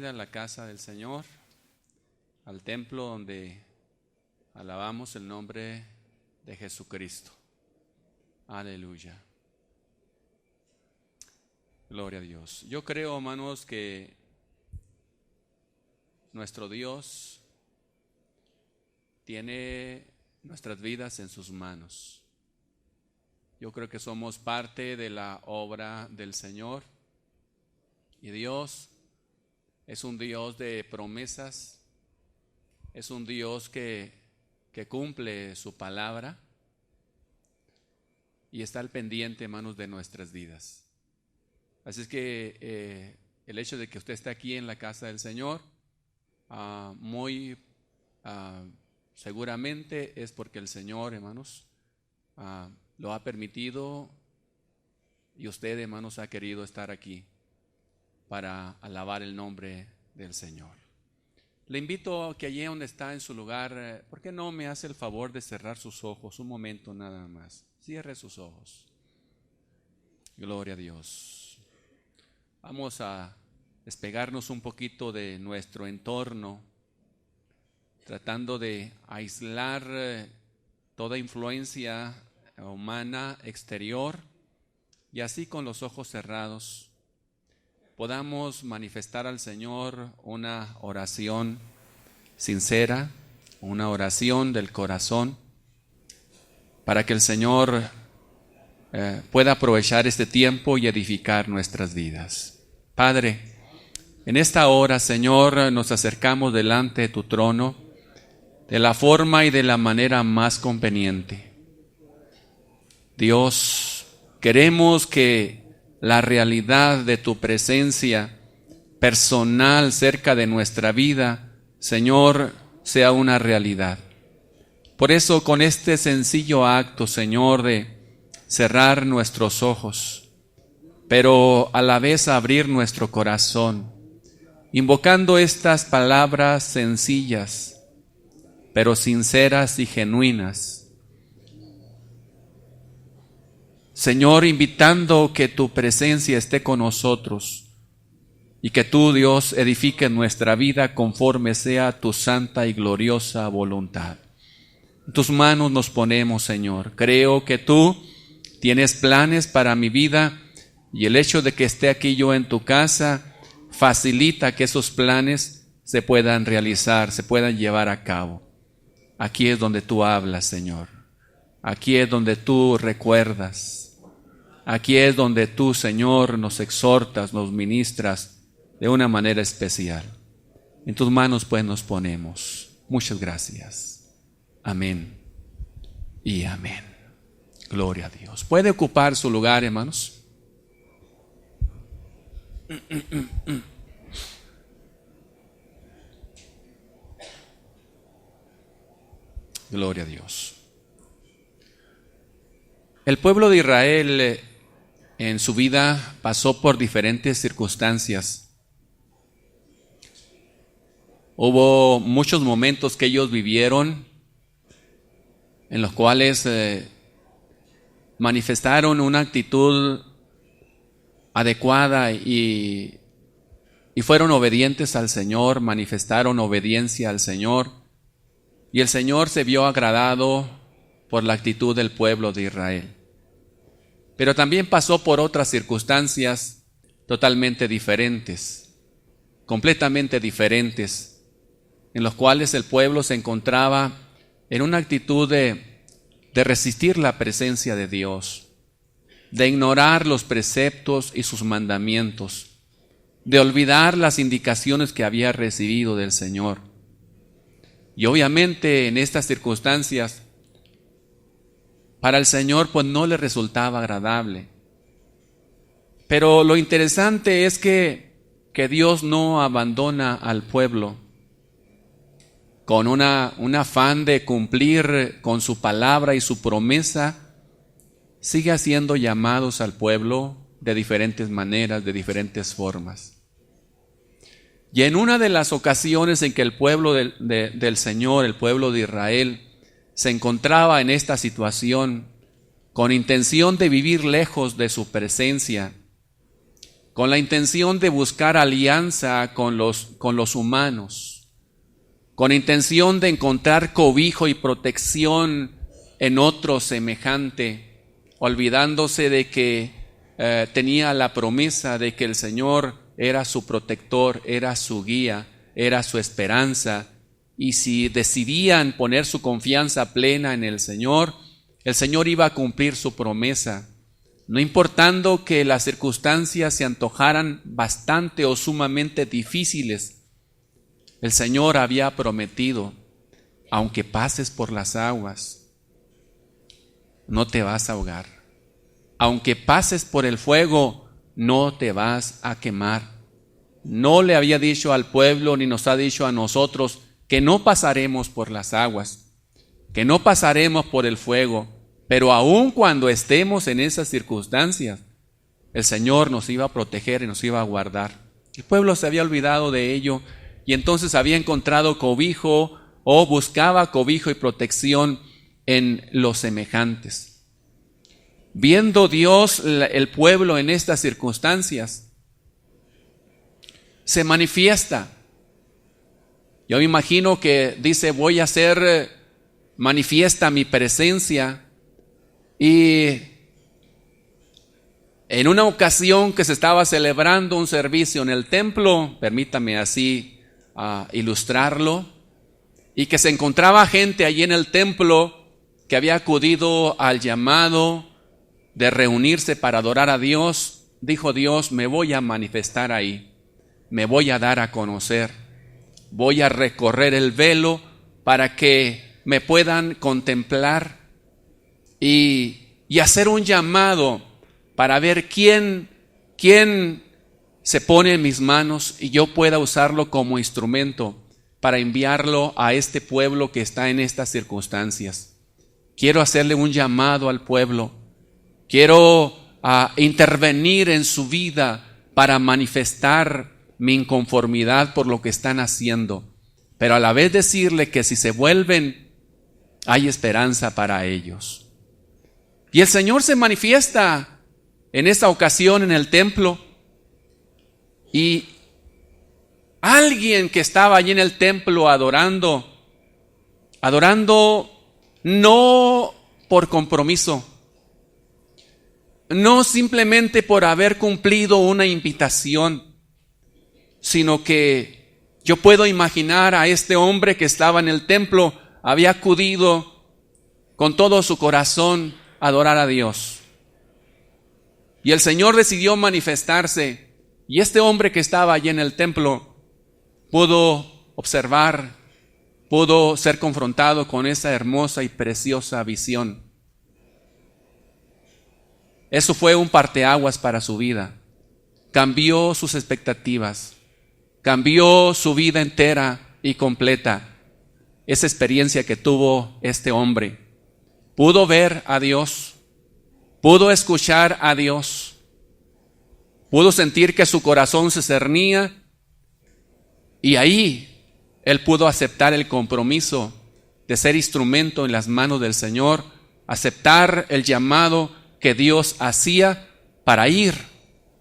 bienvenida a la casa del Señor, al templo donde alabamos el nombre de Jesucristo. Aleluya. Gloria a Dios. Yo creo, hermanos, que nuestro Dios tiene nuestras vidas en sus manos. Yo creo que somos parte de la obra del Señor. Y Dios es un Dios de promesas, es un Dios que cumple su palabra y está al pendiente, hermanos, de nuestras vidas. Así es que el hecho de que usted esté aquí en la casa del Señor, seguramente es porque el Señor, hermanos, lo ha permitido y usted, hermanos, ha querido estar aquí para alabar el nombre del Señor. Le invito a que allí donde está en su lugar, ¿por qué no me hace el favor de cerrar sus ojos un momento nada más? Cierre sus ojos. Gloria a Dios. Vamos a despegarnos un poquito de nuestro entorno, tratando de aislar toda influencia humana exterior, y así con los ojos cerrados podamos manifestar al Señor una oración sincera, una oración del corazón, para que el Señor pueda aprovechar este tiempo y edificar nuestras vidas. Padre, en esta hora, Señor, nos acercamos delante de tu trono de la forma y de la manera más conveniente. Dios, queremos que la realidad de tu presencia personal cerca de nuestra vida, Señor, sea una realidad. Por eso, con este sencillo acto, Señor, de cerrar nuestros ojos, pero a la vez abrir nuestro corazón, invocando estas palabras sencillas, pero sinceras y genuinas, Señor, invitando que tu presencia esté con nosotros y que tú, Dios, edifique nuestra vida conforme sea tu santa y gloriosa voluntad. En tus manos nos ponemos, Señor. Creo que tú tienes planes para mi vida y el hecho de que esté aquí yo en tu casa facilita que esos planes se puedan realizar, se puedan llevar a cabo. Aquí es donde tú hablas, Señor. Aquí es donde tú recuerdas. Aquí es donde tú, Señor, nos exhortas, nos ministras de una manera especial. En tus manos, pues, nos ponemos. Muchas gracias. Amén y amén. Gloria a Dios. ¿Puede ocupar su lugar, hermanos? Gloria a Dios. El pueblo de Israel en su vida pasó por diferentes circunstancias. Hubo muchos momentos que ellos vivieron en los cuales manifestaron una actitud adecuada y fueron obedientes al Señor, manifestaron obediencia al Señor, y el Señor se vio agradado por la actitud del pueblo de Israel. Pero también pasó por otras circunstancias totalmente diferentes, completamente diferentes, en los cuales el pueblo se encontraba en una actitud de resistir la presencia de Dios, de ignorar los preceptos y sus mandamientos, de olvidar las indicaciones que había recibido del Señor. Y obviamente en estas circunstancias, para el Señor pues no le resultaba agradable. Pero lo interesante es que Dios no abandona al pueblo con un afán de cumplir con su palabra y su promesa. Sigue haciendo llamados al pueblo de diferentes maneras, de diferentes formas. Y en una de las ocasiones en que el pueblo del Señor, el pueblo de Israel, se encontraba en esta situación con intención de vivir lejos de su presencia, con la intención de buscar alianza con los humanos, con intención de encontrar cobijo y protección en otro semejante, olvidándose de que tenía la promesa de que el Señor era su protector, era su guía, era su esperanza, y si decidían poner su confianza plena en el Señor iba a cumplir su promesa, no importando que las circunstancias se antojaran bastante o sumamente difíciles. El Señor había prometido: aunque pases por las aguas, no te vas a ahogar. Aunque pases por el fuego, no te vas a quemar. No le había dicho al pueblo ni nos ha dicho a nosotros que no pasaremos por las aguas, que no pasaremos por el fuego, pero aun cuando estemos en esas circunstancias, el Señor nos iba a proteger y nos iba a guardar. El pueblo se había olvidado de ello y entonces había encontrado cobijo o buscaba cobijo y protección en los semejantes. Viendo Dios el pueblo en estas circunstancias, se manifiesta. Yo me imagino que dice: voy a hacer manifiesta mi presencia. Y en una ocasión que se estaba celebrando un servicio en el templo, permítame así ilustrarlo, y que se encontraba gente allí en el templo que había acudido al llamado de reunirse para adorar a Dios, dijo Dios: me voy a manifestar ahí, me voy a dar a conocer, voy a recorrer el velo para que me puedan contemplar y hacer un llamado para ver quién se pone en mis manos y yo pueda usarlo como instrumento para enviarlo a este pueblo que está en estas circunstancias. Quiero hacerle un llamado al pueblo, quiero intervenir en su vida para manifestar mi inconformidad por lo que están haciendo, pero a la vez decirle que si se vuelven, hay esperanza para ellos. Y el Señor se manifiesta en esta ocasión en el templo, y alguien que estaba allí en el templo adorando no por compromiso, no simplemente por haber cumplido una invitación, sino que yo puedo imaginar a este hombre que estaba en el templo, había acudido con todo su corazón a adorar a Dios. Y el Señor decidió manifestarse, y este hombre que estaba allí en el templo pudo observar, pudo ser confrontado con esa hermosa y preciosa visión. Eso fue un parteaguas para su vida. Cambió sus expectativas, cambió su vida entera y completa. Esa experiencia que tuvo este hombre. Pudo ver a Dios, pudo escuchar a Dios, pudo sentir que su corazón se cernía, y ahí él pudo aceptar el compromiso de ser instrumento en las manos del Señor, aceptar el llamado que Dios hacía para ir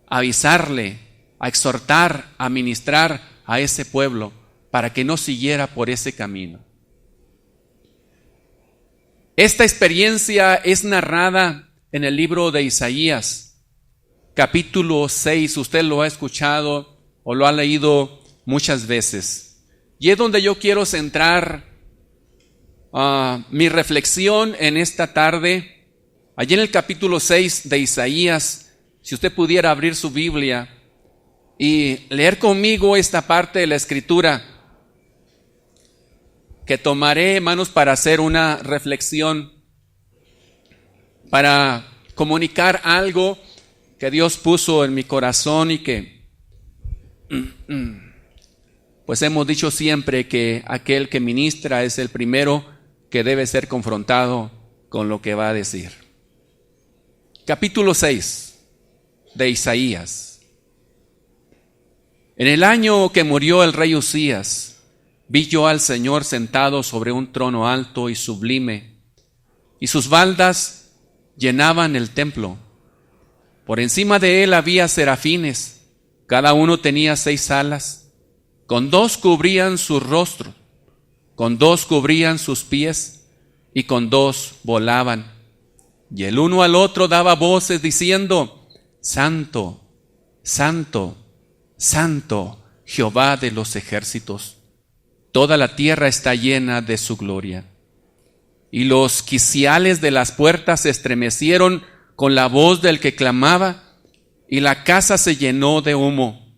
a avisarle, a exhortar, a ministrar a ese pueblo para que no siguiera por ese camino. Esta experiencia es narrada en el libro de Isaías, capítulo 6. Usted lo ha escuchado o lo ha leído muchas veces. Y es donde yo quiero centrar mi reflexión en esta tarde. Allí en el capítulo 6 de Isaías, si usted pudiera abrir su Biblia y leer conmigo esta parte de la Escritura, que tomaré, hermanos, para hacer una reflexión, para comunicar algo que Dios puso en mi corazón y que, pues hemos dicho siempre que aquel que ministra es el primero que debe ser confrontado con lo que va a decir. Capítulo 6 de Isaías. En el año que murió el rey Uzías, vi yo al Señor sentado sobre un trono alto y sublime, y sus baldas llenaban el templo. Por encima de él había serafines, Cada uno tenía 6 alas, con 2 cubrían su rostro, con 2 cubrían sus pies, y con 2 volaban. Y el uno al otro daba voces diciendo: Santo, Santo, Santo, Jehová de los ejércitos. Toda la tierra está llena de su gloria. Y los quiciales de las puertas se estremecieron con la voz del que clamaba, y la casa se llenó de humo.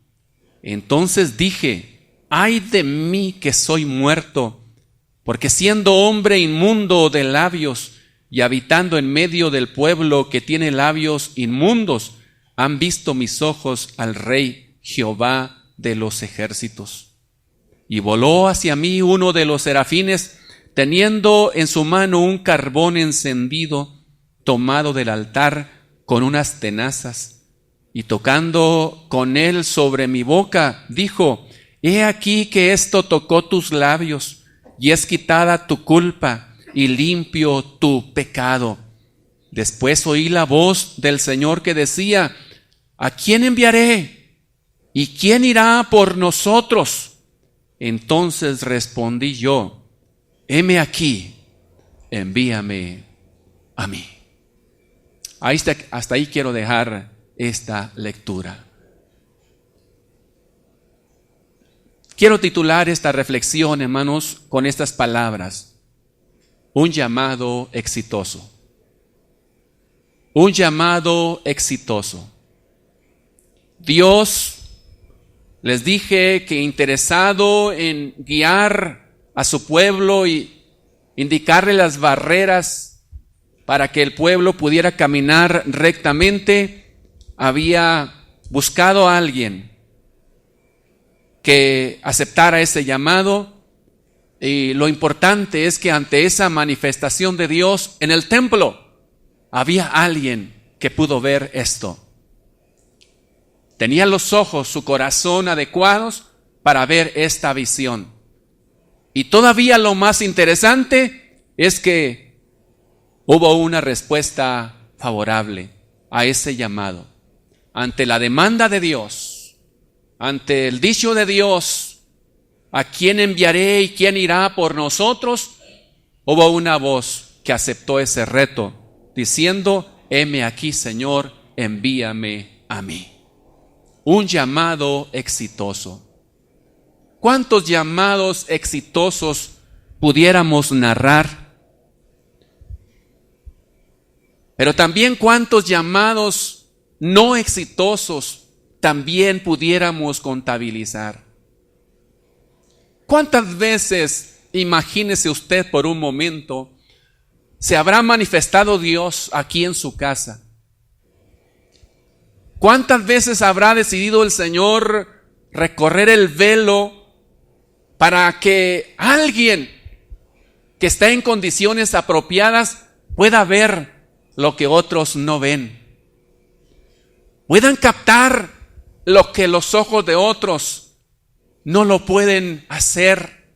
Entonces dije: ay de mí que soy muerto, porque siendo hombre inmundo de labios y habitando en medio del pueblo que tiene labios inmundos, han visto mis ojos al Rey Jehová de los ejércitos. Y voló hacia mí uno de los serafines, teniendo en su mano un carbón encendido, tomado del altar con unas tenazas, y tocando con él sobre mi boca, dijo: he aquí que esto tocó tus labios, y es quitada tu culpa, y limpio tu pecado. Después oí la voz del Señor que decía: ¿a quién enviaré? ¿Y quién irá por nosotros? Entonces respondí yo: heme aquí, envíame a mí. Hasta ahí quiero dejar esta lectura. Quiero titular esta reflexión, hermanos, con estas palabras: un llamado exitoso. Un llamado exitoso. Dios, les dije que interesado en guiar a su pueblo y indicarle las barreras para que el pueblo pudiera caminar rectamente, había buscado a alguien que aceptara ese llamado. Y lo importante es que ante esa manifestación de Dios en el templo, había alguien que pudo ver esto. Tenía los ojos, su corazón adecuados para ver esta visión. Y todavía lo más interesante es que hubo una respuesta favorable a ese llamado. Ante la demanda de Dios, ante el dicho de Dios: ¿a quién enviaré y quién irá por nosotros?, hubo una voz que aceptó ese reto, diciendo: heme aquí, Señor, envíame a mí. Un llamado exitoso. ¿Cuántos llamados exitosos pudiéramos narrar? Pero también cuántos llamados no exitosos también pudiéramos contabilizar. ¿Cuántas veces, imagínese usted por un momento, se habrá manifestado Dios aquí en su casa? ¿Cuántas veces habrá decidido el Señor recorrer el velo para que alguien que está en condiciones apropiadas pueda ver lo que otros no ven? Puedan captar lo que los ojos de otros no lo pueden hacer.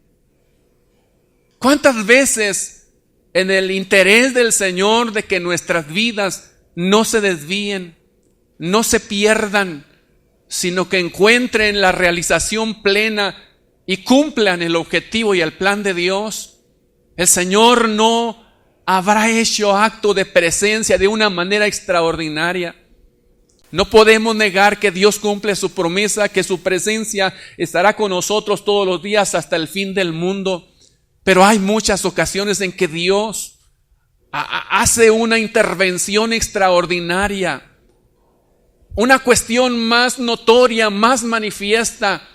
¿Cuántas veces en el interés del Señor de que nuestras vidas no se desvíen, no se pierdan, sino que encuentren la realización plena y cumplan el objetivo y el plan de Dios, el Señor no habrá hecho acto de presencia de una manera extraordinaria? No podemos negar que Dios cumple su promesa, que su presencia estará con nosotros todos los días hasta el fin del mundo. Pero hay muchas ocasiones en que Dios hace una intervención extraordinaria, una cuestión más notoria, más manifiesta,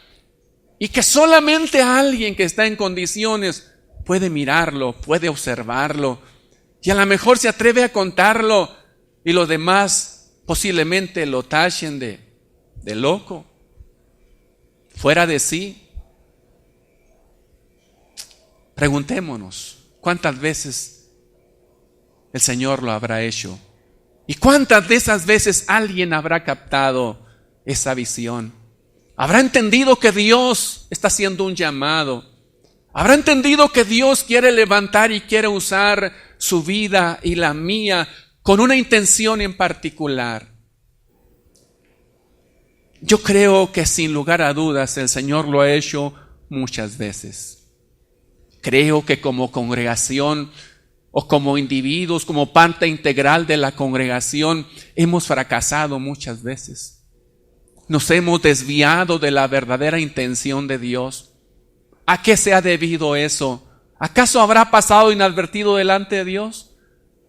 y que solamente alguien que está en condiciones puede mirarlo, puede observarlo, y a lo mejor se atreve a contarlo, y los demás posiblemente lo tachen de loco, fuera de sí. Preguntémonos, ¿cuántas veces el Señor lo habrá hecho? ¿Y cuántas de esas veces alguien habrá captado esa visión? ¿Habrá entendido que Dios está haciendo un llamado? ¿Habrá entendido que Dios quiere levantar y quiere usar su vida y la mía con una intención en particular? Yo creo que sin lugar a dudas el Señor lo ha hecho muchas veces. Creo que como congregación o como individuos, como parte integral de la congregación, hemos fracasado muchas veces. Nos hemos desviado de la verdadera intención de Dios. ¿A qué se ha debido eso? ¿Acaso habrá pasado inadvertido delante de Dios?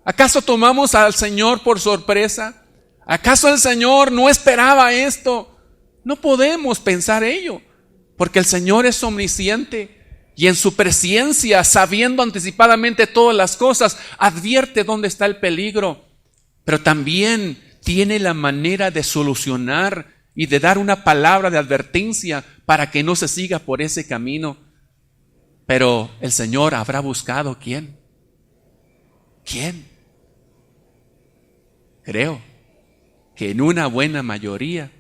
¿Acaso tomamos al Señor por sorpresa? ¿Acaso el Señor no esperaba esto? No podemos pensar ello, porque el Señor es omnisciente y en su presciencia, sabiendo anticipadamente todas las cosas, advierte dónde está el peligro, pero también tiene la manera de solucionar y de dar una palabra de advertencia para que no se siga por ese camino. Pero el Señor habrá buscado ¿quién? ¿Quién? Creo que en una buena mayoría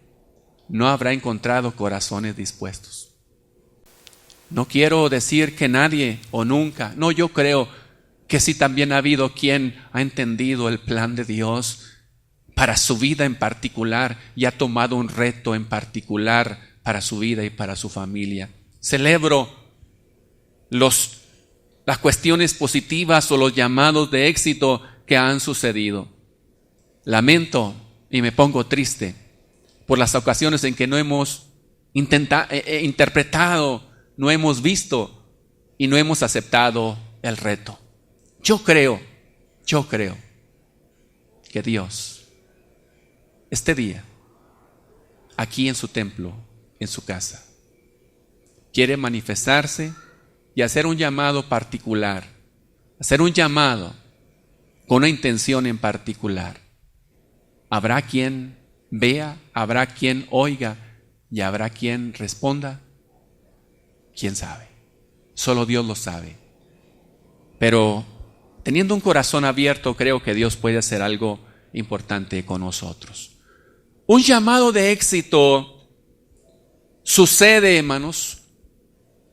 no habrá encontrado corazones dispuestos. No quiero decir que nadie o nunca. No, yo creo que sí también ha habido quien ha entendido el plan de Dios para su vida en particular y ha tomado un reto en particular para su vida y para su familia. Celebro las cuestiones positivas o los llamados de éxito que han sucedido. Lamento y me pongo triste por las ocasiones en que no hemos interpretado, no hemos visto y no hemos aceptado el reto. Yo creo que Dios, este día, aquí en su templo, en su casa, quiere manifestarse y hacer un llamado particular, hacer un llamado con una intención en particular. Habrá quien vea, habrá quien oiga y habrá quien responda. ¿Quién sabe? Solo Dios lo sabe. Pero teniendo un corazón abierto, creo que Dios puede hacer algo importante con nosotros. Un llamado de éxito sucede, hermanos,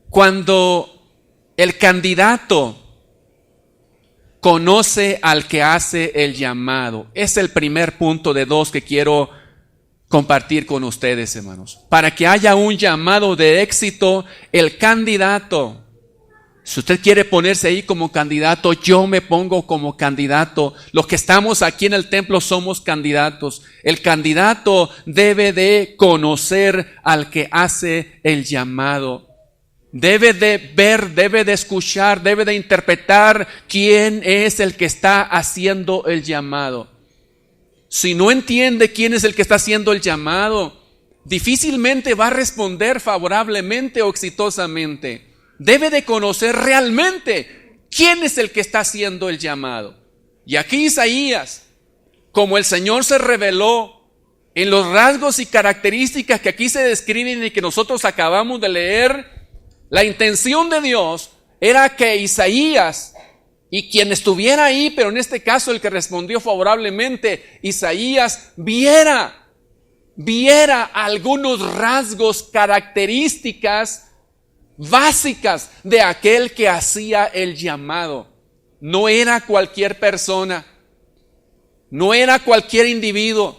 cuando el candidato conoce al que hace el llamado. Es el primer punto de dos que quiero compartir con ustedes, hermanos. Para que haya un llamado de éxito, el candidato, si usted quiere ponerse ahí como candidato, yo me pongo como candidato. Los que estamos aquí en el templo somos candidatos. El candidato debe de conocer al que hace el llamado. Debe de ver, debe de escuchar, debe de interpretar quién es el que está haciendo el llamado. Si no entiende quién es el que está haciendo el llamado, difícilmente va a responder favorablemente o exitosamente. Debe de conocer realmente quién es el que está haciendo el llamado. Y aquí Isaías, como el Señor se reveló en los rasgos y características que aquí se describen y que nosotros acabamos de leer, la intención de Dios era que Isaías y quien estuviera ahí, pero en este caso el que respondió favorablemente, Isaías viera algunos rasgos, características básicas de aquel que hacía el llamado. No era cualquier persona, no era cualquier individuo,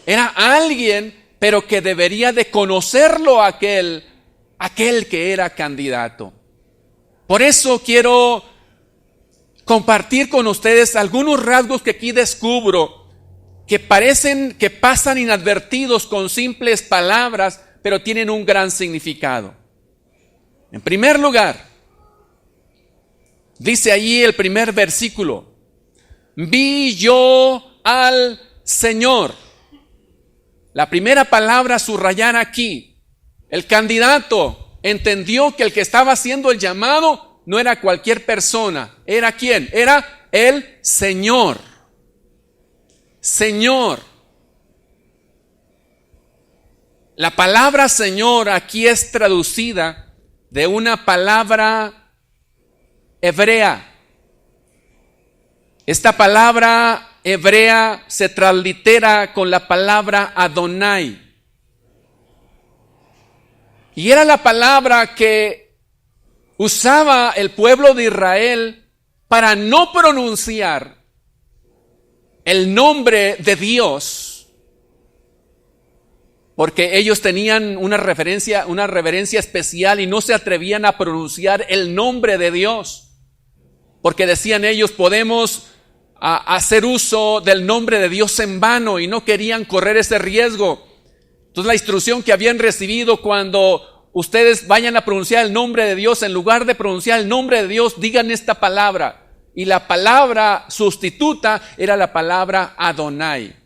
era alguien, pero que debería de conocerlo aquel que era candidato. Por eso quiero compartir con ustedes algunos rasgos que aquí descubro que pasan inadvertidos con simples palabras, pero tienen un gran significado. En primer lugar, dice allí el primer versículo: vi yo al Señor. La primera palabra subrayada aquí. El candidato entendió que el que estaba haciendo el llamado no era cualquier persona. ¿Era quién? Era el Señor. Señor. La palabra Señor aquí es traducida de una palabra hebrea. Esta palabra hebrea se translitera con la palabra Adonai. Y era la palabra que usaba el pueblo de Israel para no pronunciar el nombre de Dios. porque ellos tenían una reverencia especial y no se atrevían a pronunciar el nombre de Dios, porque decían ellos, podemos hacer uso del nombre de Dios en vano, y no querían correr ese riesgo. Entonces la instrucción que habían recibido: cuando ustedes vayan a pronunciar el nombre de Dios, en lugar de pronunciar el nombre de Dios, digan esta palabra. Y la palabra sustituta era la palabra Adonai.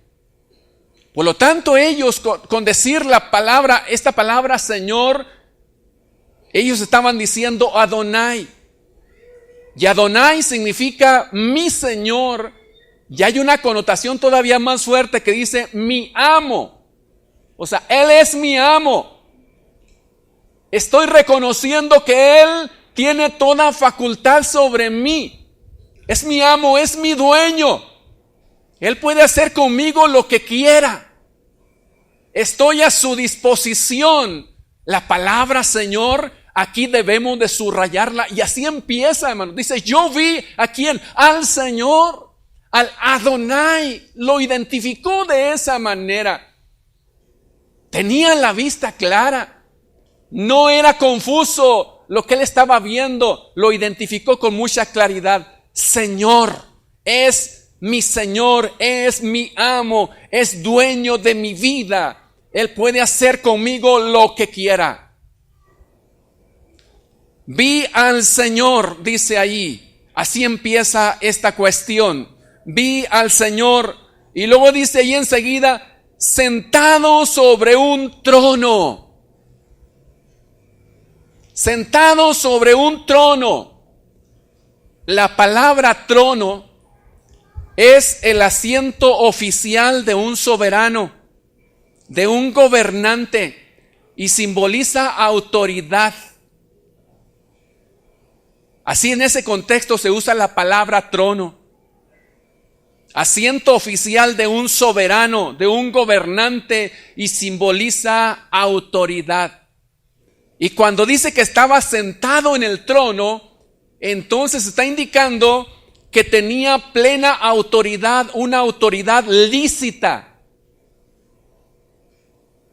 Por lo tanto, ellos con decir esta palabra Señor, ellos estaban diciendo Adonai. Y Adonai significa mi Señor. Y hay una connotación todavía más fuerte que dice mi amo. O sea, Él es mi amo. Estoy reconociendo que Él tiene toda facultad sobre mí. Es mi amo, es mi dueño. Él puede hacer conmigo lo que quiera. Estoy a su disposición. La palabra Señor, aquí debemos de subrayarla. Y así empieza, hermano. Dice, yo vi a quién, al Señor, al Adonai. Lo identificó de esa manera. Tenía la vista clara. No era confuso lo que él estaba viendo. Lo identificó con mucha claridad. Señor, es mi Señor, es mi amo, es dueño de mi vida. Él puede hacer conmigo lo que quiera. Vi al Señor, dice allí. Así empieza esta cuestión. Vi al Señor. Y luego dice ahí enseguida, sentado sobre un trono. Sentado sobre un trono. La palabra trono es el asiento oficial de un soberano, de un gobernante, y simboliza autoridad. Así en ese contexto se usa la palabra trono. Asiento oficial de un soberano, de un gobernante, y simboliza autoridad. Y cuando dice que estaba sentado en el trono, entonces está indicando que tenía plena autoridad, una autoridad lícita.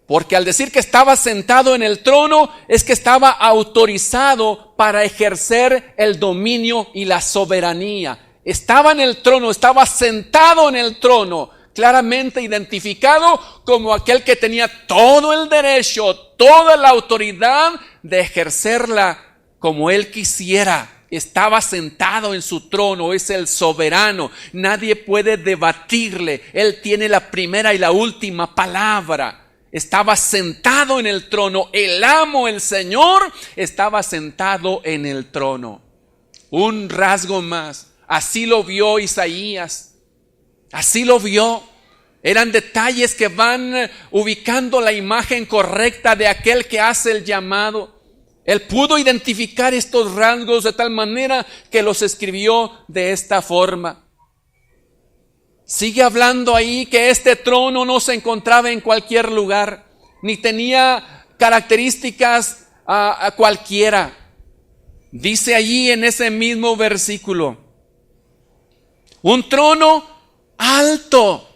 Porque al decir que estaba sentado en el trono, es que estaba autorizado para ejercer el dominio y la soberanía. Estaba en el trono, estaba sentado en el trono, claramente identificado como aquel que tenía todo el derecho, toda la autoridad de ejercerla como él quisiera. Estaba sentado en su trono, es el soberano. Nadie puede debatirle. Él tiene la primera y la última palabra. Estaba sentado en el trono. El amo, el Señor, estaba sentado en el trono. Un rasgo más. Así lo vio Isaías. Así lo vio. Eran detalles que van ubicando la imagen correcta de aquel que hace el llamado. Él pudo identificar estos rasgos de tal manera que los escribió de esta forma. Sigue hablando ahí que este trono no se encontraba en cualquier lugar, ni tenía características a cualquiera. Dice allí en ese mismo versículo, un trono alto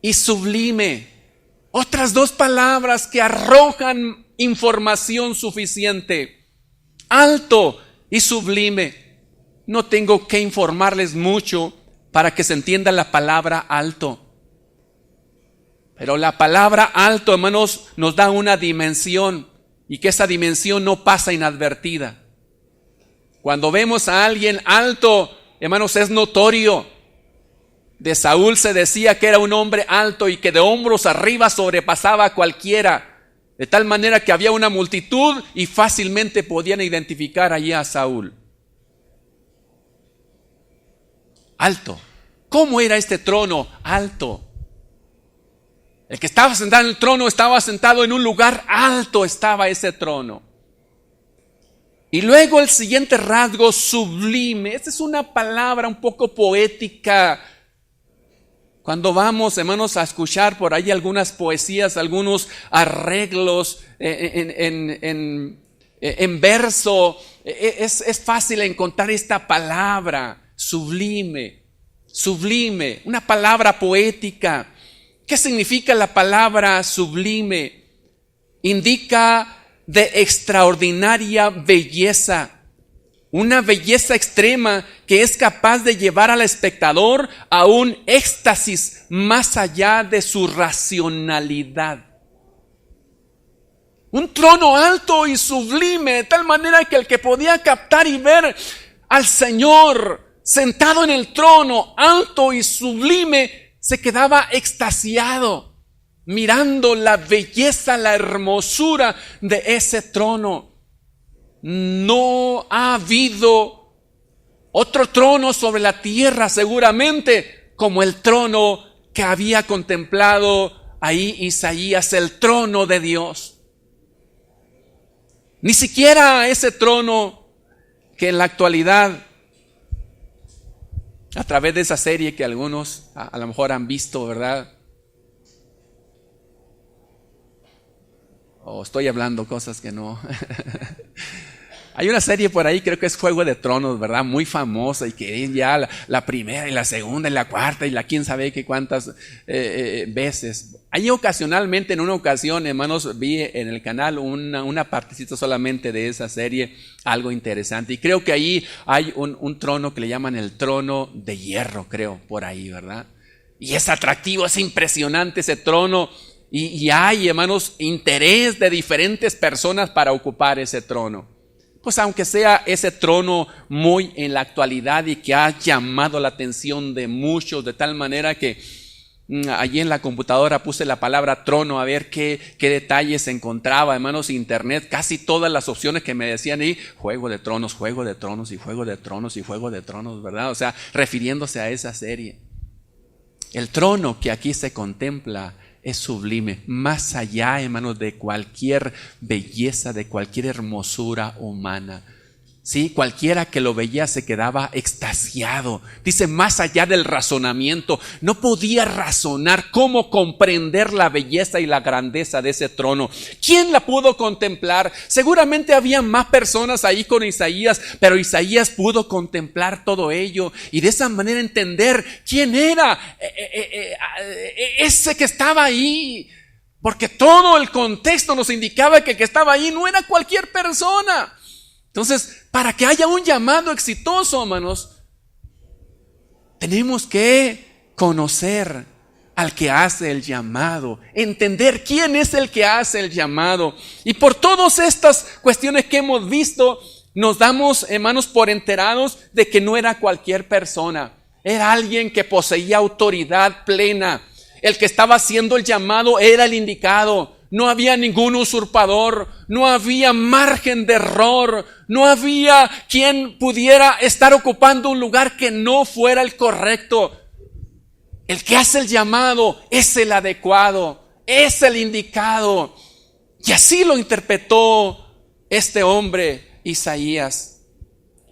y sublime. Otras dos palabras que arrojan información suficiente. Alto y sublime. No tengo que informarles mucho para que se entienda la palabra alto. Pero la palabra alto, hermanos, nos da una dimensión, y que esa dimensión no pasa inadvertida. Cuando vemos a alguien alto, hermanos, es notorio. De Saúl se decía que era un hombre alto y que de hombros arriba sobrepasaba a cualquiera. De tal manera que había una multitud y fácilmente podían identificar allí a Saúl. Alto. ¿Cómo era este trono? Alto. El que estaba sentado en el trono estaba sentado en un lugar alto, estaba ese trono. Y luego el siguiente rasgo, sublime. Esta es una palabra un poco poética. Cuando vamos, hermanos, a escuchar por ahí algunas poesías, algunos arreglos en verso, es fácil encontrar esta palabra, sublime, una palabra poética. ¿Qué significa la palabra sublime? indica de extraordinaria belleza. Una belleza extrema que es capaz de llevar al espectador a un éxtasis más allá de su racionalidad. Un trono alto y sublime, de tal manera que el que podía captar y ver al Señor sentado en el trono, alto y sublime, se quedaba extasiado, mirando la belleza, la hermosura de ese trono. No ha habido otro trono sobre la tierra seguramente como el trono que había contemplado ahí Isaías, el trono de Dios. Ni siquiera ese trono que en la actualidad, a través de esa serie que algunos a lo mejor han visto, ¿verdad? O estoy hablando cosas que no. Hay una serie por ahí, creo que es Juego de Tronos, ¿verdad? Muy famosa y que es ya la primera y la segunda y la cuarta y la quién sabe qué cuántas veces. Ahí ocasionalmente, en una ocasión, hermanos, vi en el canal una partecita solamente de esa serie, algo interesante. Y creo que ahí hay un trono que le llaman el trono de hierro, creo, por ahí, ¿verdad? Y es atractivo, es impresionante ese trono. Y hay, hermanos, interés de diferentes personas para ocupar ese trono. Pues aunque sea ese trono muy en la actualidad y que ha llamado la atención de muchos, de tal manera que allí en la computadora puse la palabra trono a ver qué detalles encontraba, hermanos, internet, casi todas las opciones que me decían ahí, Juego de Tronos y Juego de Tronos y Juego de Tronos, ¿verdad? O sea, refiriéndose a esa serie. El trono que aquí se contempla es sublime, más allá, hermanos, de cualquier belleza, de cualquier hermosura humana. Sí, cualquiera que lo veía se quedaba extasiado. Dice, más allá del razonamiento. No podía razonar cómo comprender la belleza y la grandeza de ese trono. ¿Quién la pudo contemplar? Seguramente había más personas ahí con Isaías, pero Isaías pudo contemplar todo ello y de esa manera entender quién era ese que estaba ahí. Porque todo el contexto nos indicaba que el que estaba ahí no era cualquier persona. Entonces, para que haya un llamado exitoso, hermanos, tenemos que conocer al que hace el llamado, entender quién es el que hace el llamado. Y por todas estas cuestiones que hemos visto, nos damos, hermanos, por enterados de que no era cualquier persona. Era alguien que poseía autoridad plena. El que estaba haciendo el llamado era el indicado. No había ningún usurpador, no había margen de error, no había quien pudiera estar ocupando un lugar que no fuera el correcto. El que hace el llamado es el adecuado, es el indicado. Y así lo interpretó este hombre, Isaías.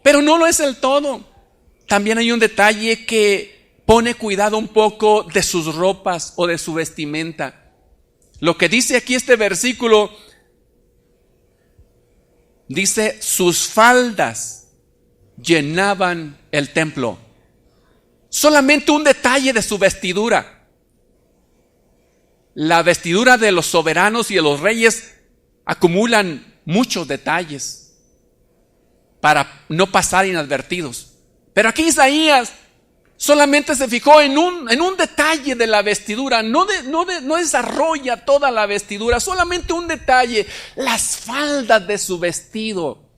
Pero no lo es el todo. También hay un detalle que pone cuidado un poco de sus ropas o de su vestimenta. Lo que dice aquí este versículo, dice, sus faldas llenaban el templo. Solamente un detalle de su vestidura. La vestidura de los soberanos y de los reyes acumulan muchos detalles para no pasar inadvertidos. Pero aquí Isaías solamente se fijó en un detalle de la vestidura, no desarrolla toda la vestidura, solamente un detalle, las faldas de su vestido.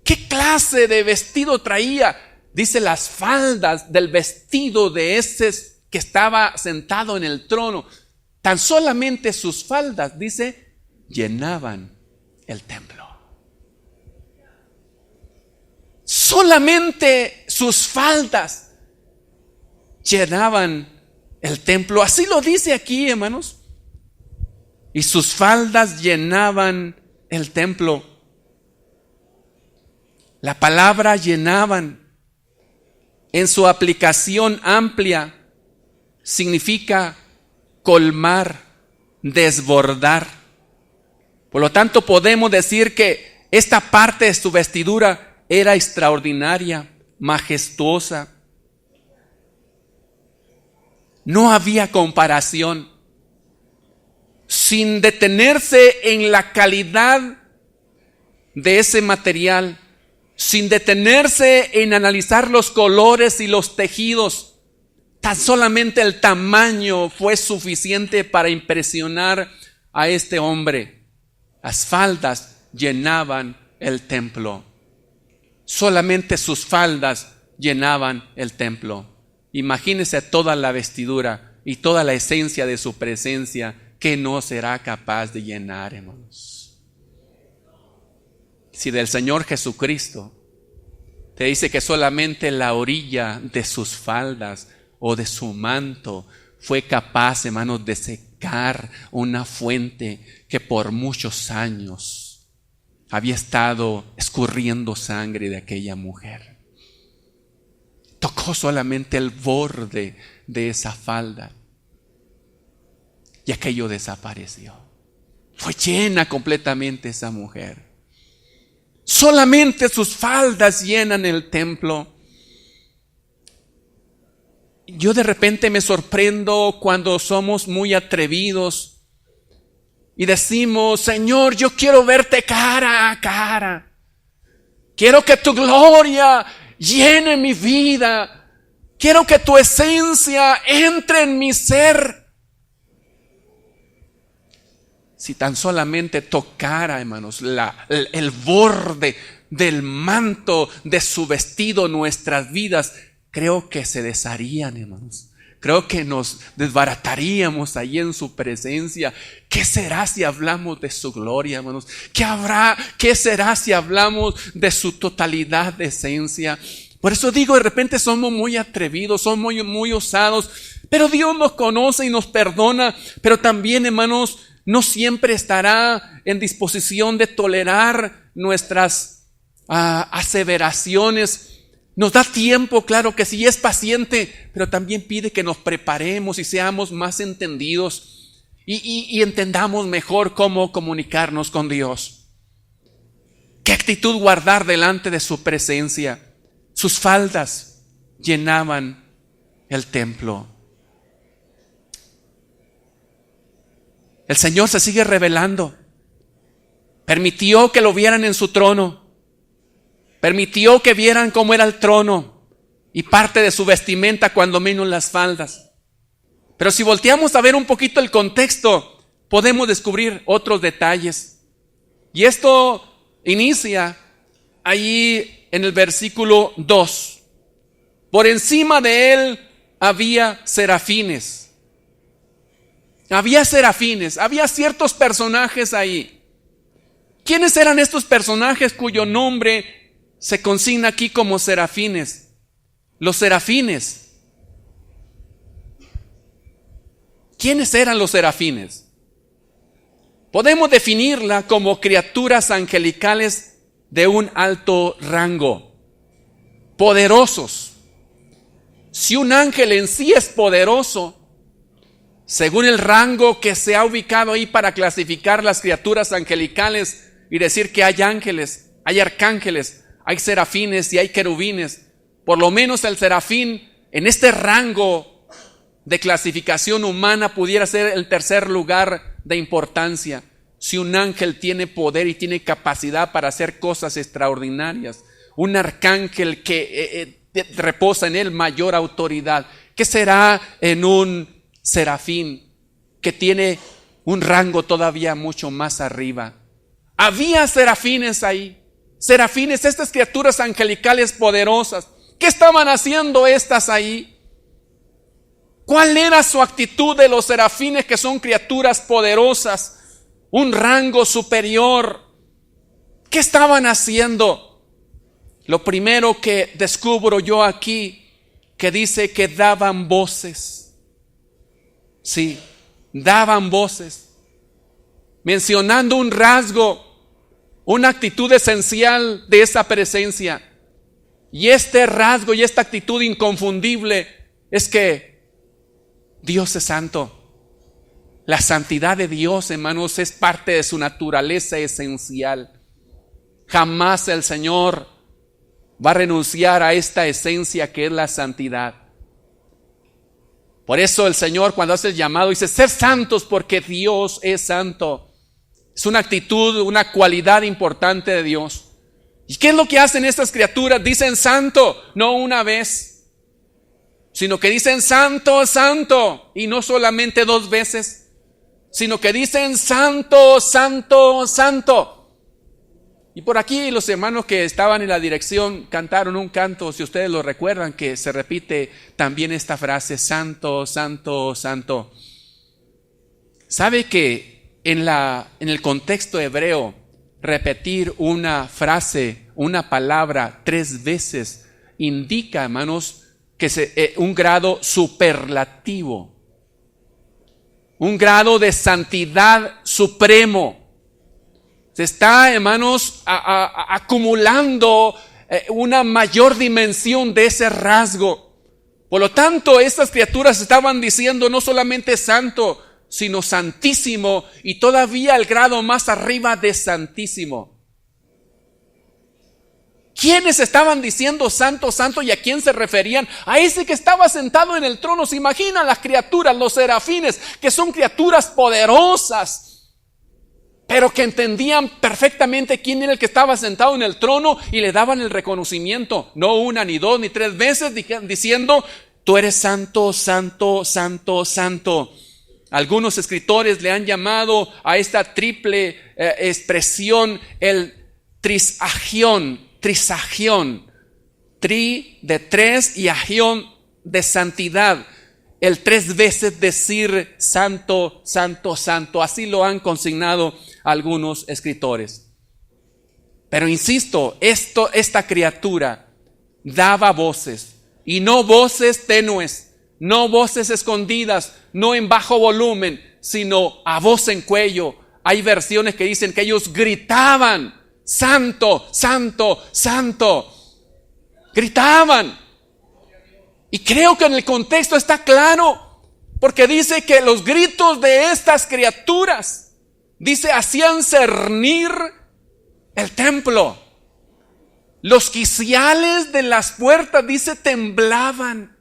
¿Qué clase de vestido traía? Dice las faldas del vestido de ese que estaba sentado en el trono. Tan solamente sus faldas, dice, llenaban el templo. Solamente sus faldas llenaban el templo. Así lo dice aquí, hermanos. Y sus faldas llenaban el templo. La palabra llenaban, en su aplicación amplia, significa colmar, desbordar. Por lo tanto, podemos decir que esta parte de su vestidura era extraordinaria, majestuosa. No había comparación. sin detenerse en la calidad de ese material, sin detenerse en analizar los colores y los tejidos. Tan solamente el tamaño fue suficiente para impresionar a este hombre. Las faldas llenaban el templo. Solamente sus faldas llenaban el templo. Imagínese toda la vestidura y toda la esencia de su presencia que no será capaz de llenar, hermanos. Si del Señor Jesucristo te dice que solamente la orilla de sus faldas o de su manto fue capaz, hermanos, de secar una fuente que por muchos años había estado escurriendo sangre de aquella mujer. Tocó solamente el borde de esa falda y aquello desapareció. Fue llena completamente esa mujer. Solamente sus faldas llenan el templo. Yo de repente me sorprendo cuando somos muy atrevidos y decimos: Señor, yo quiero verte cara a cara. Quiero que tu gloria llene mi vida. Quiero que tu esencia entre en mi ser. Si tan solamente tocara, hermanos, el borde del manto de su vestido nuestras vidas, creo que se desharían, hermanos. Creo que nos desbarataríamos allí en su presencia. ¿Qué será si hablamos de su gloria, hermanos? ¿Qué será si hablamos de su totalidad de esencia? Por eso digo, de repente somos muy atrevidos, somos muy osados, pero Dios nos conoce y nos perdona. Pero también, hermanos, no siempre estará en disposición de tolerar nuestras aseveraciones. Nos da tiempo, claro que sí, es paciente, pero también pide que nos preparemos y seamos más entendidos y entendamos mejor cómo comunicarnos con Dios. ¿Qué actitud guardar delante de su presencia? Sus faldas llenaban el templo. El Señor se sigue revelando. Permitió que lo vieran en su trono. Permitió que vieran cómo era el trono y parte de su vestimenta, cuando menos las faldas. Pero si volteamos a ver un poquito el contexto, podemos descubrir otros detalles. Y esto inicia allí en el versículo 2. Por encima de él había serafines. Había serafines, había ciertos personajes ahí. ¿Quiénes eran estos personajes cuyo nombre se consigna aquí como serafines? Los serafines. ¿Quiénes eran los serafines? Podemos definirla como criaturas angelicales de un alto rango, poderosos. Si un ángel en sí es poderoso, según el rango que se ha ubicado ahí para clasificar las criaturas angelicales y decir que hay ángeles, hay arcángeles, hay serafines y hay querubines, por lo menos el serafín en este rango de clasificación humana pudiera ser el tercer lugar de importancia. Si un ángel tiene poder y tiene capacidad para hacer cosas extraordinarias, un arcángel que reposa en él mayor autoridad, ¿qué será en un serafín que tiene un rango todavía mucho más arriba? Había serafines ahí, serafines, estas criaturas angelicales poderosas. ¿Qué estaban haciendo estas ahí? ¿Cuál era su actitud de los serafines, que son criaturas poderosas, un rango superior? ¿Qué estaban haciendo? Lo primero que descubro yo aquí, que dice que daban voces. Sí, daban voces, mencionando un rasgo, una actitud esencial de esa presencia. Y este rasgo y esta actitud inconfundible es que Dios es santo. La santidad de Dios, hermanos, es parte de su naturaleza esencial. Jamás el Señor va a renunciar a esta esencia que es la santidad. Por eso el Señor, cuando hace el llamado, dice: sed santos porque Dios es santo. Es una actitud, una cualidad importante de Dios. ¿Y qué es lo que hacen estas criaturas? Dicen santo, no una vez, sino que dicen santo, santo, y no solamente 2 veces, sino que dicen santo, santo, santo. Y por aquí los hermanos que estaban en la dirección cantaron un canto, si ustedes lo recuerdan, que se repite también esta frase: santo, santo, santo. ¿Sabe que en el contexto hebreo, repetir una frase, una palabra 3 veces indica, hermanos, que un grado superlativo, un grado de santidad supremo? Se está, hermanos, acumulando una mayor dimensión de ese rasgo. Por lo tanto, estas criaturas estaban diciendo no solamente santo, sino santísimo, y todavía el grado más arriba de santísimo. ¿Quiénes estaban diciendo santo, santo, y a quién se referían? A ese que estaba sentado en el trono. ¿Se imaginan las criaturas, los serafines, que son criaturas poderosas, pero que entendían perfectamente quién era el que estaba sentado en el trono y le daban el reconocimiento? No 1, ni 2, ni 3 veces, diciendo: tú eres santo, santo, santo, santo. Algunos escritores le han llamado a esta triple expresión el trisagión, tri de 3 y agión de santidad. El 3 veces decir santo, santo, santo. Así lo han consignado algunos escritores. Pero insisto, esta criatura daba voces, y no voces tenues, no voces escondidas, no en bajo volumen, sino a voz en cuello. Hay versiones que dicen que ellos gritaban: santo, santo, santo. Gritaban. Y creo que en el contexto está claro, porque dice que los gritos de estas criaturas, dice, hacían cernir el templo. Los quiciales de las puertas, dice, temblaban.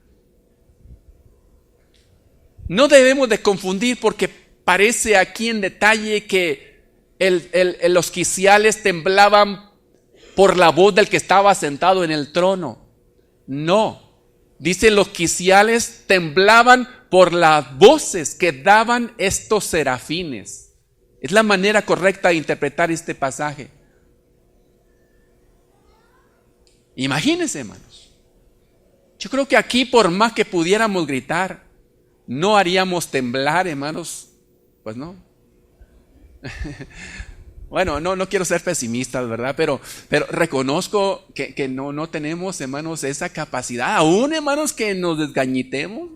No debemos de confundir, porque parece aquí en detalle que los quiciales temblaban por la voz del que estaba sentado en el trono. No. Dice, los quiciales temblaban por las voces que daban estos serafines. Es la manera correcta de interpretar este pasaje. Imagínense, hermanos. Yo creo que aquí, por más que pudiéramos gritar, no haríamos temblar, hermanos. Pues no. Bueno, no quiero ser pesimista, ¿verdad? Pero reconozco que no tenemos, hermanos, esa capacidad. Aún, hermanos, que nos desgañitemos.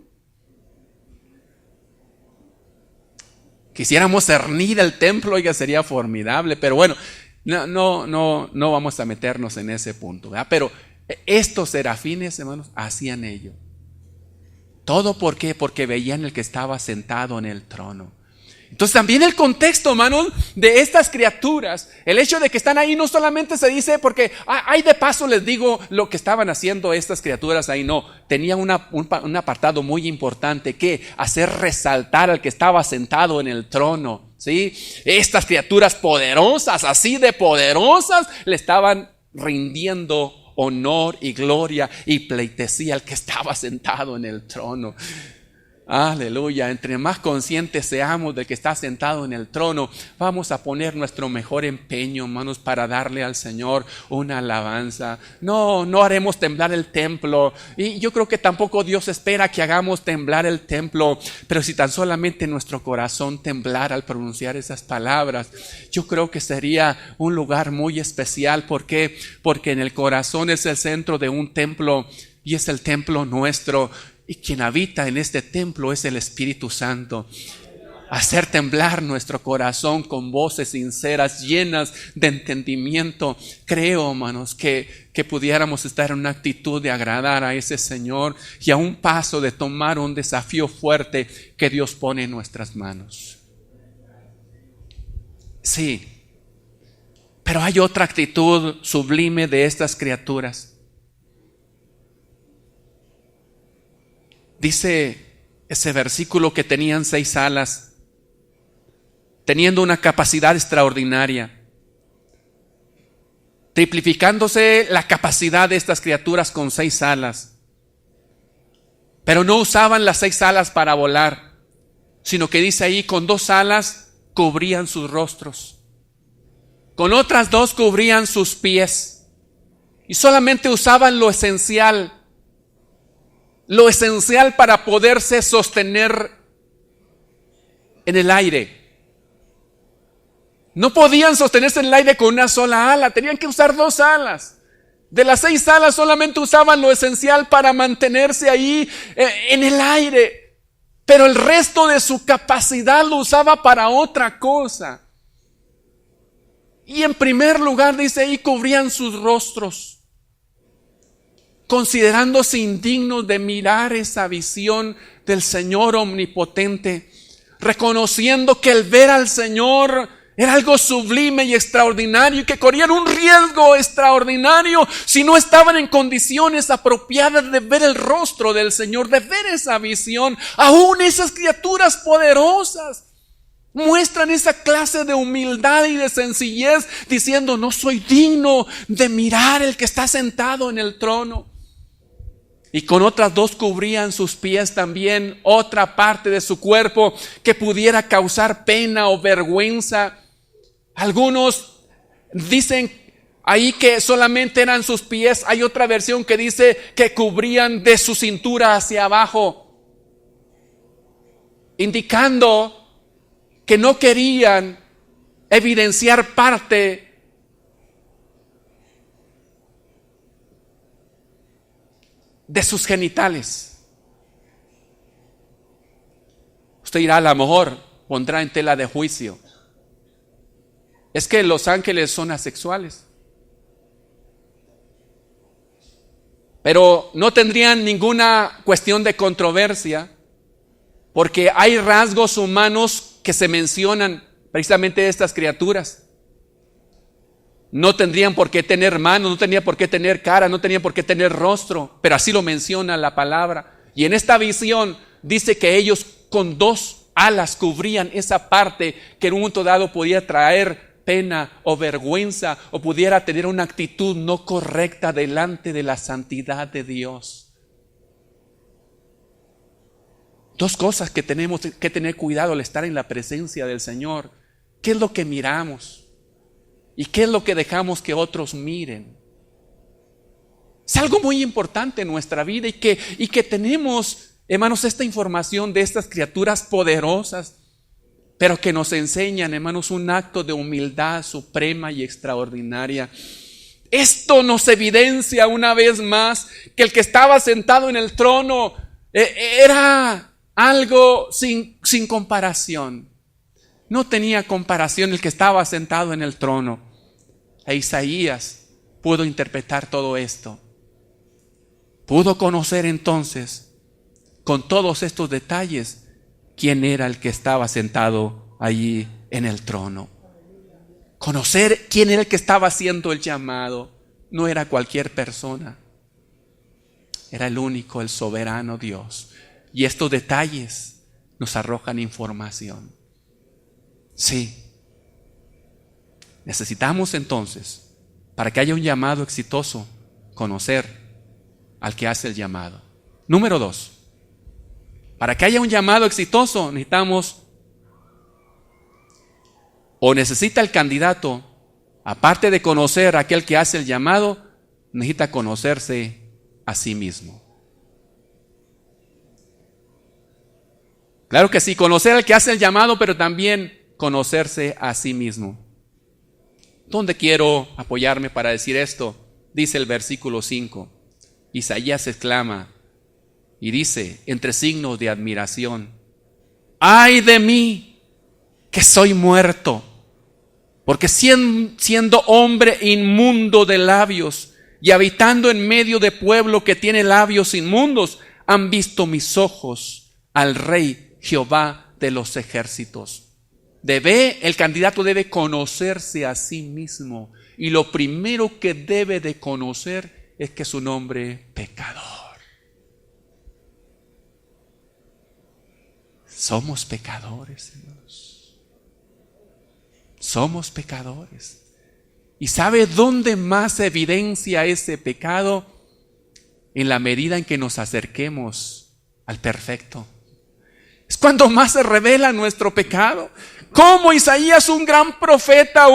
Quisiéramos cernir el templo, oiga, sería formidable. Pero bueno, no vamos a meternos en ese punto, ¿verdad? Pero estos serafines, hermanos, hacían ello. ¿Todo por qué? Porque veían el que estaba sentado en el trono. Entonces también el contexto, hermanos, de estas criaturas, el hecho de que están ahí, no solamente se dice porque, ay, de paso les digo lo que estaban haciendo estas criaturas ahí. No, tenía un apartado muy importante, que hacer resaltar al que estaba sentado en el trono, ¿sí? Estas criaturas poderosas, así de poderosas, le estaban rindiendo honor y gloria y pleitesía al que estaba sentado en el trono. Aleluya. Entre más conscientes seamos de que está sentado en el trono, vamos a poner nuestro mejor empeño, hermanos, para darle al Señor una alabanza. No haremos temblar el templo, y yo creo que tampoco Dios espera que hagamos temblar el templo, pero si tan solamente nuestro corazón temblara al pronunciar esas palabras, yo creo que sería un lugar muy especial. ¿Por qué? Porque en el corazón es el centro de un templo, y es el templo nuestro. Y quien habita en este templo es el Espíritu Santo. Hacer temblar nuestro corazón con voces sinceras, llenas de entendimiento. Creo, hermanos, que pudiéramos estar en una actitud de agradar a ese Señor, y a un paso de tomar un desafío fuerte que Dios pone en nuestras manos. Sí, pero hay otra actitud sublime de estas criaturas. Dice ese versículo que tenían 6 alas, teniendo una capacidad extraordinaria, triplificándose la capacidad de estas criaturas con 6 alas. Pero no usaban las 6 alas para volar, sino que dice ahí, con 2 alas cubrían sus rostros, con otras 2 cubrían sus pies, y solamente usaban lo esencial para poderse sostener en el aire. No podían sostenerse en el aire con una sola ala, tenían que usar 2 alas. De las 6 alas solamente usaban lo esencial para mantenerse ahí en el aire, pero el resto de su capacidad lo usaba para otra cosa. Y en primer lugar dice ahí, cubrían sus rostros, considerándose indignos de mirar esa visión del Señor omnipotente, reconociendo que el ver al Señor era algo sublime y extraordinario, y que corrían un riesgo extraordinario si no estaban en condiciones apropiadas de ver el rostro del Señor, de ver esa visión. Aún esas criaturas poderosas muestran esa clase de humildad y de sencillez, diciendo: no soy digno de mirar el que está sentado en el trono. Y con otras 2 cubrían sus pies también, otra parte de su cuerpo que pudiera causar pena o vergüenza. Algunos dicen ahí que solamente eran sus pies. Hay otra versión que dice que cubrían de su cintura hacia abajo, indicando que no querían evidenciar parte de sus genitales. Usted dirá, a lo mejor pondrá en tela de juicio: es que los ángeles son asexuales. Pero no tendrían ninguna cuestión de controversia, porque hay rasgos humanos que se mencionan precisamente de estas criaturas. No tendrían por qué tener manos, no tendrían por qué tener cara, no tendrían por qué tener rostro, pero así lo menciona la palabra. Y en esta visión dice que ellos con 2 alas cubrían esa parte que en un momento dado podía traer pena o vergüenza, o pudiera tener una actitud no correcta delante de la santidad de Dios. 2 cosas que tenemos que tener cuidado al estar en la presencia del Señor: ¿qué es lo que miramos? ¿Y qué es lo que dejamos que otros miren? Es algo muy importante en nuestra vida, y que tenemos, hermanos, esta información de estas criaturas poderosas, pero que nos enseñan, hermanos, un acto de humildad suprema y extraordinaria. Esto nos evidencia una vez más que el que estaba sentado en el trono era algo sin comparación. No tenía comparación el que estaba sentado en el trono. E Isaías pudo interpretar todo esto. Pudo conocer entonces, con todos estos detalles, quién era el que estaba sentado allí en el trono. Conocer quién era el que estaba haciendo el llamado. No era cualquier persona. Era el único, el soberano Dios. Y estos detalles nos arrojan información. Sí. Necesitamos entonces, para que haya un llamado exitoso, conocer al que hace el llamado. Número 2. Para que haya un llamado exitoso, necesita el candidato, aparte de conocer a aquel que hace el llamado, necesita conocerse a sí mismo. Claro que sí, conocer al que hace el llamado, pero también conocerse a sí mismo. ¿Dónde quiero apoyarme para decir esto? Dice el versículo 5. Isaías exclama y dice, entre signos de admiración: ¡ay de mí, que soy muerto! Porque siendo hombre inmundo de labios y habitando en medio de pueblo que tiene labios inmundos, han visto mis ojos al Rey Jehová de los ejércitos. El candidato debe conocerse a sí mismo, y lo primero que debe de conocer es que es un hombre pecador. Somos pecadores, hermanos. Somos pecadores. ¿Y sabe dónde más se evidencia ese pecado? En la medida en que nos acerquemos al perfecto. Es cuando más se revela nuestro pecado. Como Isaías, un gran profeta,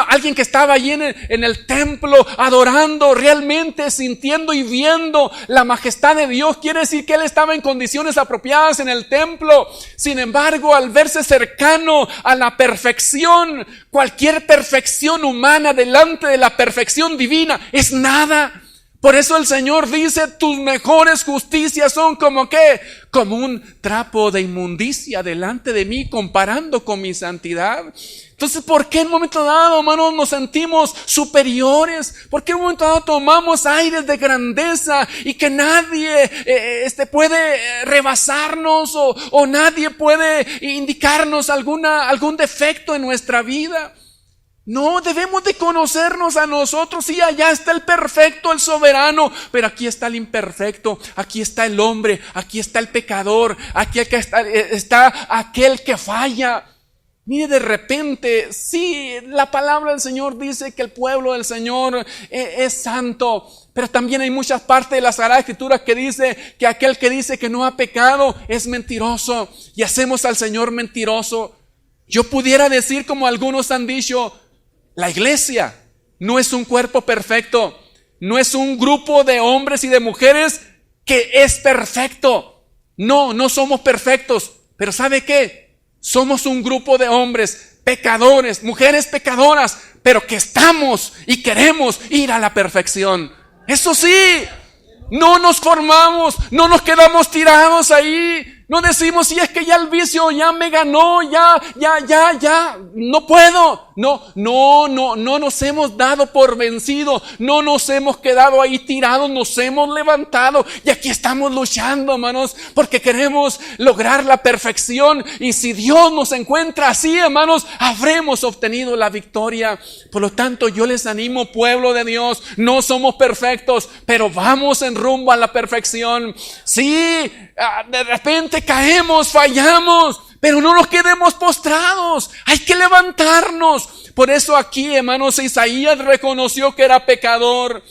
alguien que estaba allí en el templo adorando, realmente sintiendo y viendo la majestad de Dios, quiere decir que él estaba en condiciones apropiadas en el templo. Sin embargo, al verse cercano a la perfección, cualquier perfección humana delante de la perfección divina es nada. Por eso el Señor dice, tus mejores justicias son como ¿qué? Como un trapo de inmundicia delante de mí, comparando con mi santidad. Entonces, ¿por qué en un momento dado, hermanos, nos sentimos superiores? ¿Por qué en un momento dado tomamos aires de grandeza y que nadie puede rebasarnos o nadie puede indicarnos algún defecto en nuestra vida? No, debemos de conocernos a nosotros. Sí, allá está el perfecto, el soberano, pero aquí está el imperfecto, aquí está el hombre, aquí está el pecador, aquí está aquel que falla. Mire, de repente, sí, la palabra del Señor dice que el pueblo del Señor es santo, pero también hay muchas partes de la Sagrada Escritura que dice que aquel que dice que no ha pecado es mentiroso, y hacemos al Señor mentiroso. Yo pudiera decir, como algunos han dicho, la iglesia no es un cuerpo perfecto, no es un grupo de hombres y de mujeres que es perfecto. No somos perfectos, pero ¿sabe qué? Somos un grupo de hombres pecadores, mujeres pecadoras, pero que estamos y queremos ir a la perfección. Eso sí, no nos formamos, no nos quedamos tirados ahí. No decimos, si es que ya el vicio ya me ganó, ya, no puedo. No nos hemos dado por vencido, no nos hemos quedado ahí tirados, nos hemos levantado y aquí estamos luchando, hermanos, porque queremos lograr la perfección. Y si Dios nos encuentra así, hermanos, habremos obtenido la victoria. Por lo tanto, yo les animo, pueblo de Dios, no somos perfectos, pero vamos en rumbo a la perfección. Sí, de repente caemos, fallamos, pero no nos quedemos postrados, hay que levantarnos. Por eso aquí, hermanos, Isaías reconoció que era pecador,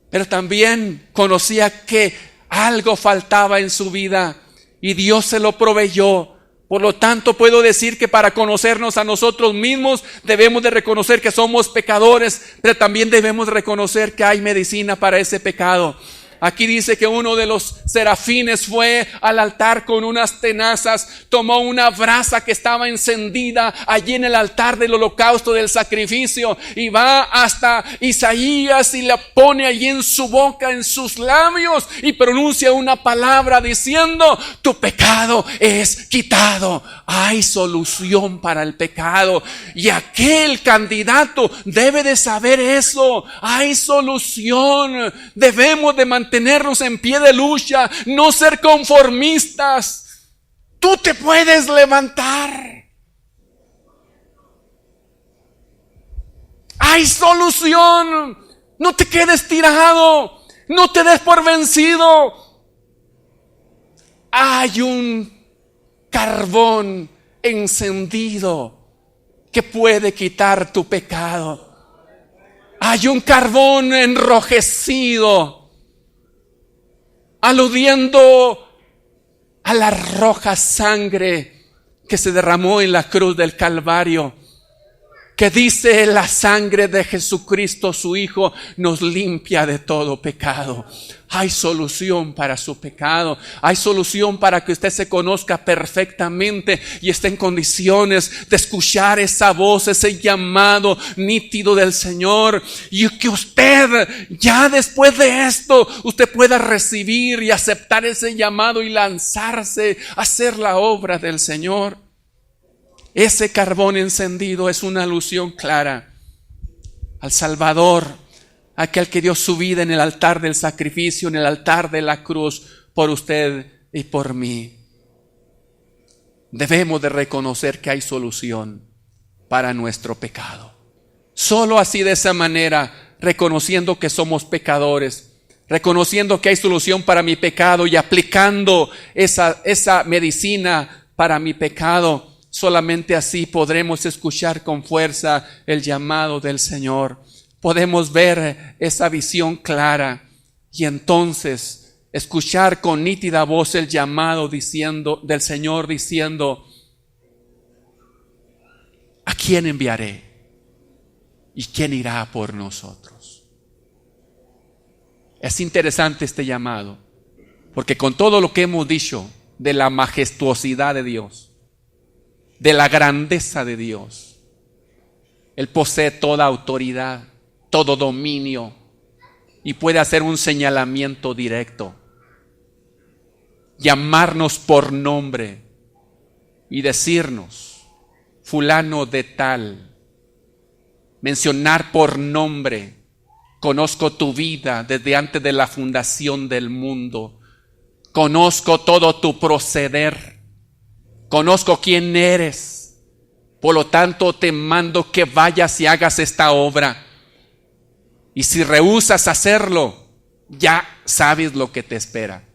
pero también conocía que algo faltaba en su vida y Dios se lo proveyó. Por lo tanto, puedo decir que para conocernos a nosotros mismos debemos de reconocer que somos pecadores, pero también debemos reconocer que hay medicina para ese pecado. Aquí dice que uno de los serafines fue al altar con unas tenazas, tomó una brasa que estaba encendida allí en el altar del holocausto, del sacrificio, y va hasta Isaías y la pone allí en su boca, en sus labios, y pronuncia una palabra diciendo: tu pecado es quitado. Hay solución para el pecado, y aquel candidato debe de saber eso. Hay solución. Debemos de mantenernos en pie de lucha, no ser conformistas. Tú te puedes levantar. Hay solución. No te quedes tirado, no te des por vencido. Hay un carbón encendido que puede quitar tu pecado. Hay un carbón enrojecido, aludiendo a la roja sangre que se derramó en la cruz del Calvario, que dice: la sangre de Jesucristo, su Hijo, nos limpia de todo pecado. Hay solución para su pecado. Hay solución para que usted se conozca perfectamente y esté en condiciones de escuchar esa voz, ese llamado nítido del Señor, y que usted, ya después de esto, usted pueda recibir y aceptar ese llamado y lanzarse a hacer la obra del Señor. Ese carbón encendido es una alusión clara al Salvador, aquel que dio su vida en el altar del sacrificio, en el altar de la cruz, por usted y por mí. Debemos de reconocer que hay solución para nuestro pecado. Solo así, de esa manera, reconociendo que somos pecadores, reconociendo que hay solución para mi pecado y aplicando esa medicina para mi pecado. Solamente así podremos escuchar con fuerza el llamado del Señor. Podemos ver esa visión clara y entonces escuchar con nítida voz el llamado del Señor diciendo: ¿a quién enviaré? ¿Y quién irá por nosotros? Es interesante este llamado, porque con todo lo que hemos dicho de la majestuosidad de Dios, de la grandeza de Dios, Él posee toda autoridad, todo dominio y puede hacer un señalamiento directo, llamarnos por nombre y decirnos: fulano de tal, mencionar por nombre: conozco tu vida desde antes de la fundación del mundo, conozco todo tu proceder, conozco quién eres, por lo tanto te mando que vayas y hagas esta obra. Y si rehusas hacerlo, ya sabes lo que te espera.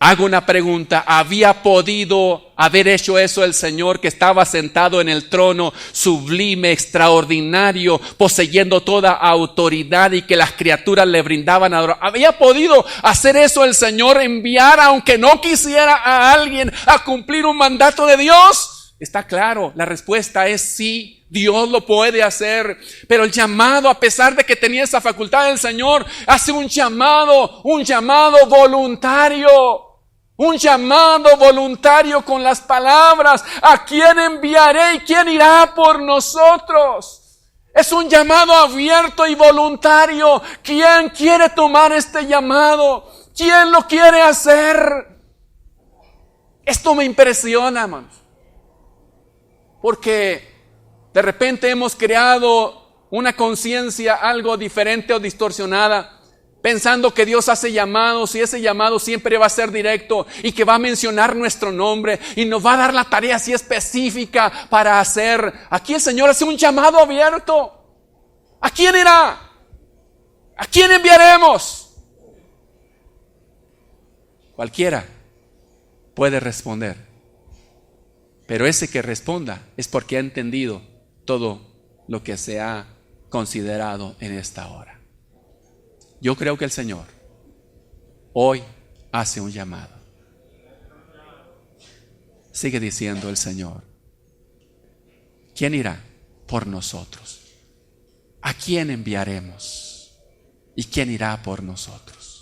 Hago una pregunta: ¿había podido haber hecho eso el Señor, que estaba sentado en el trono sublime, extraordinario, poseyendo toda autoridad y que las criaturas le brindaban adoración? ¿Había podido hacer eso el Señor, enviar aunque no quisiera a alguien a cumplir un mandato de Dios? Está claro, la respuesta es sí. Dios lo puede hacer, pero el llamado, a pesar de que tenía esa facultad del Señor, hace un llamado voluntario. Un llamado voluntario con las palabras: ¿a quién enviaré y quién irá por nosotros? Es un llamado abierto y voluntario. ¿Quién quiere tomar este llamado? ¿Quién lo quiere hacer? Esto me impresiona, hermanos, porque de repente hemos creado una conciencia algo diferente o distorsionada, pensando que Dios hace llamados y ese llamado siempre va a ser directo y que va a mencionar nuestro nombre y nos va a dar la tarea así específica para hacer. Aquí el Señor hace un llamado abierto. ¿A quién irá? ¿A quién enviaremos? Cualquiera puede responder, pero ese que responda es porque ha entendido todo lo que se ha considerado en esta hora. Yo creo que el Señor hoy hace un llamado. Sigue diciendo el Señor: ¿quién irá por nosotros? ¿A quién enviaremos? ¿Y quién irá por nosotros?